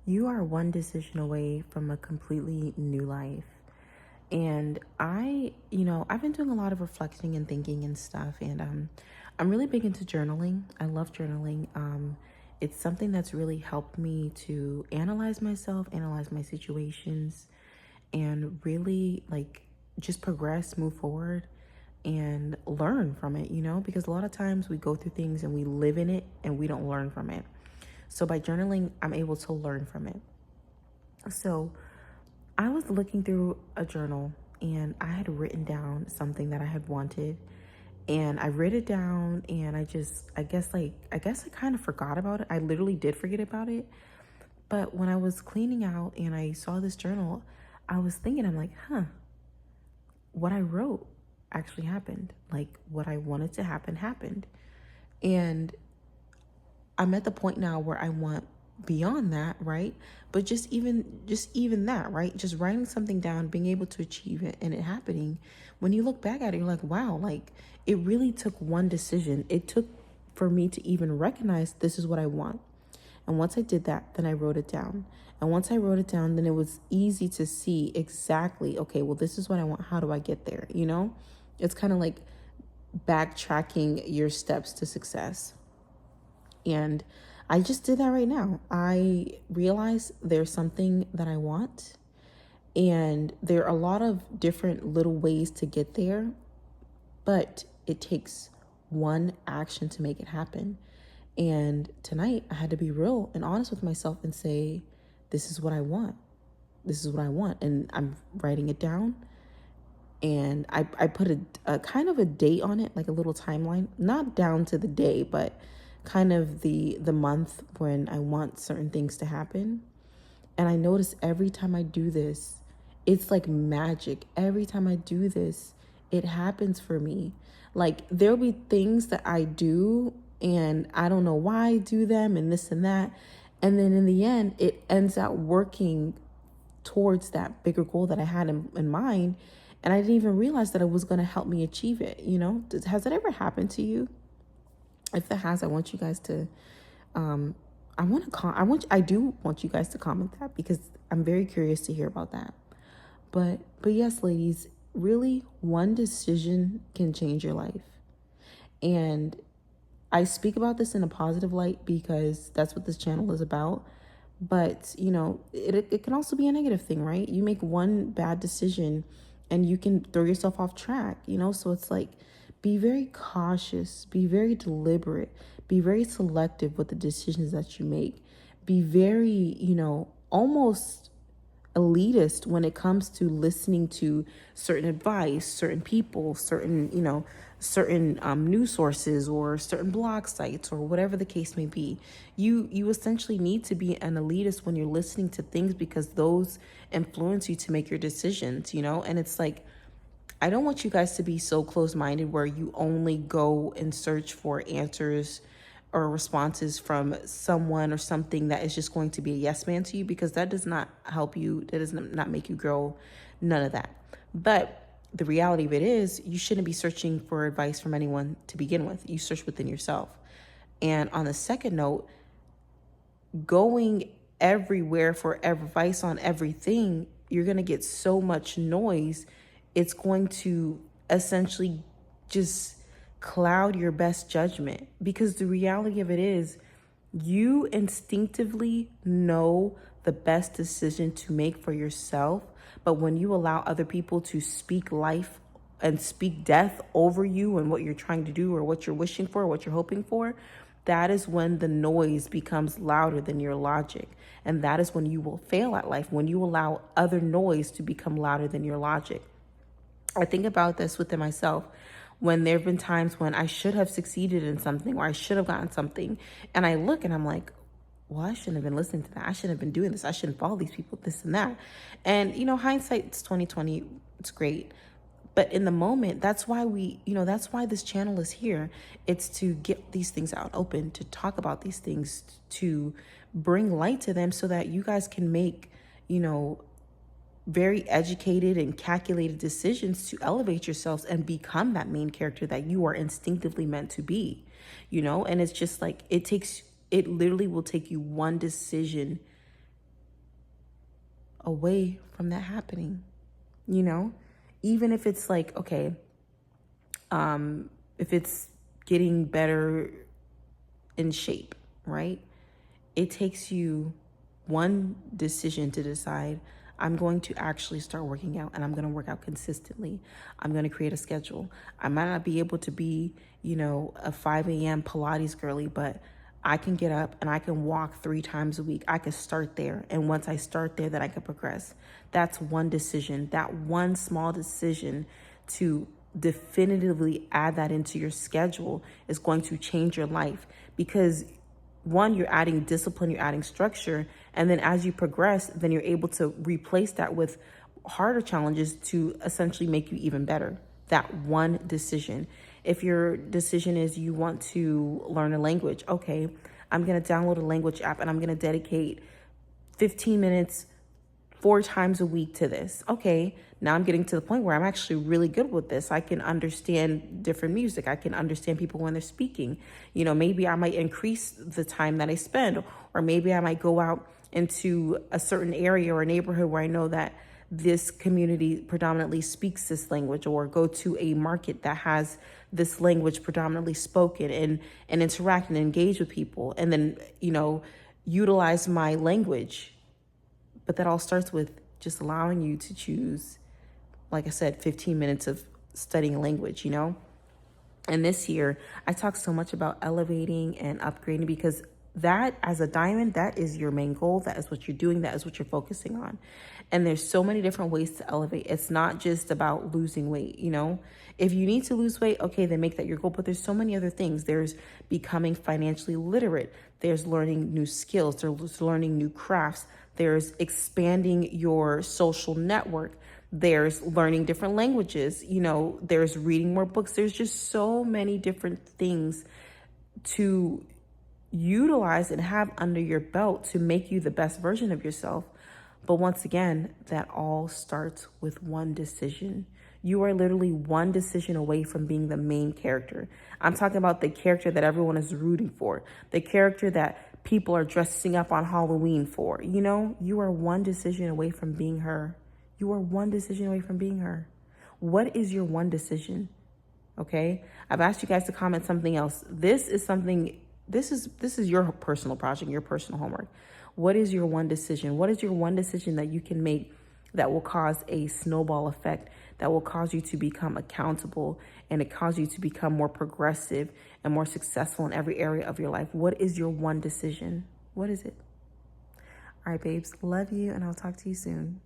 You are one decision away from a completely new life. And I've been doing a lot of reflecting and thinking and stuff. And I'm really big into journaling. I love journaling. It's something that's really helped me to analyze myself, analyze my situations, and really like just progress, move forward, and learn from it, because a lot of times we go through things and we live in it and we don't learn from it. So by journaling, I'm able to learn from it. So I was looking through a journal and I had written down something that I had wanted. And I wrote it down and I guess I kind of forgot about it. I literally did forget about it. But when I was cleaning out and I saw this journal, I was thinking, I'm like, what I wrote actually happened. Like what I wanted to happen happened. And I'm at the point now where I want beyond that, right? But just even that, right? Just writing something down, being able to achieve it and it happening. When you look back at it, you're like, wow, like it really took one decision. It took for me to even recognize this is what I want. And once I did that, then I wrote it down. And once I wrote it down, then it was easy to see exactly, okay, well, this is what I want. How do I get there? It's kind of like backtracking your steps to success. And I just did that right now. I realized there's something that I want, and there are a lot of different little ways to get there, but it takes one action to make it happen. And tonight I had to be real and honest with myself and say, this is what I want. This is what I want. And I'm writing it down. And I put a kind of a date on it, like a little timeline, not down to the day, but kind of the month when I want certain things to happen. And I notice every time I do this, it's like magic. Every time I do this, it happens for me. Like there'll be things that I do and I don't know why I do them and this and that. And then in the end, it ends up working towards that bigger goal that I had in mind. And I didn't even realize that it was going to help me achieve it. Has that ever happened to you? If it has, I want you guys to, I do want you guys to comment that because I'm very curious to hear about that. But yes, ladies, really one decision can change your life. And I speak about this in a positive light because that's what this channel is about. But, it can also be a negative thing, right? You make one bad decision and you can throw yourself off track, So it's like, be very cautious, be very deliberate, be very selective with the decisions that you make. Be very, almost elitist when it comes to listening to certain advice, certain people, certain news sources or certain blog sites or whatever the case may be. You essentially need to be an elitist when you're listening to things because those influence you to make your decisions, and it's like, I don't want you guys to be so close-minded where you only go and search for answers or responses from someone or something that is just going to be a yes man to you, because that does not help you. That does not make you grow. None of that. But the reality of it is you shouldn't be searching for advice from anyone to begin with. You search within yourself. And on the second note, going everywhere for advice on everything, you're going to get so much noise. It's going to essentially just cloud your best judgment, because the reality of it is you instinctively know the best decision to make for yourself. But when you allow other people to speak life and speak death over you and what you're trying to do or what you're wishing for, or what you're hoping for, that is when the noise becomes louder than your logic. And that is when you will fail at life, when you allow other noise to become louder than your logic. I think about this within myself when there have been times when I should have succeeded in something or I should have gotten something. And I look and I'm like, well, I shouldn't have been listening to that. I shouldn't have been doing this. I shouldn't follow these people, this and that. And, hindsight's 2020. It's great. But in the moment, that's why that's why this channel is here. It's to get these things out open, to talk about these things, to bring light to them so that you guys can make, very educated and calculated decisions to elevate yourselves and become that main character that you are instinctively meant to be, and it's just like it literally will take you one decision away from that happening, you know? Even if it's like, okay, if it's getting better in shape, right? It takes you one decision to decide, I'm going to actually start working out and I'm going to work out consistently. I'm going to create a schedule. I might not be able to be, a 5 a.m. Pilates girly, but I can get up and I can walk 3 times a week. I can start there. And once I start there, then I can progress. That's one decision. That one small decision to definitively add that into your schedule is going to change your life, because one, you're adding discipline, you're adding structure. And then as you progress, then you're able to replace that with harder challenges to essentially make you even better. That one decision. If your decision is you want to learn a language, okay, I'm going to download a language app and I'm going to dedicate 15 minutes 4 times a week to this. Okay, now I'm getting to the point where I'm actually really good with this. I can understand different music. I can understand people when they're speaking. Maybe I might increase the time that I spend, or maybe I might go out into a certain area or a neighborhood where I know that this community predominantly speaks this language, or go to a market that has this language predominantly spoken, and interact and engage with people, and then, utilize my language. But that all starts with just allowing you to choose, like I said, 15 minutes of studying language, And this year, I talk so much about elevating and upgrading, because that, as a diamond, that is your main goal. That is what you're doing. That is what you're focusing on. And there's so many different ways to elevate. It's not just about losing weight, If you need to lose weight, okay, then make that your goal. But there's so many other things. There's becoming financially literate. There's learning new skills. There's learning new crafts. There's expanding your social network. There's learning different languages. There's reading more books. There's just so many different things to utilize and have under your belt to make you the best version of yourself. But once again, that all starts with one decision. You are literally one decision away from being the main character. I'm talking about the character that everyone is rooting for, the character that people are dressing up on Halloween for. You are one decision away from being her. You are one decision away from being her. What is your one decision? Okay? I've asked you guys to comment something else. This is your personal project, your personal homework. What is your one decision? What is your one decision that you can make that will cause a snowball effect, that will cause you to become accountable, and it cause you to become more progressive and more successful in every area of your life? What is your one decision? What is it? All right, babes, love you, and I'll talk to you soon.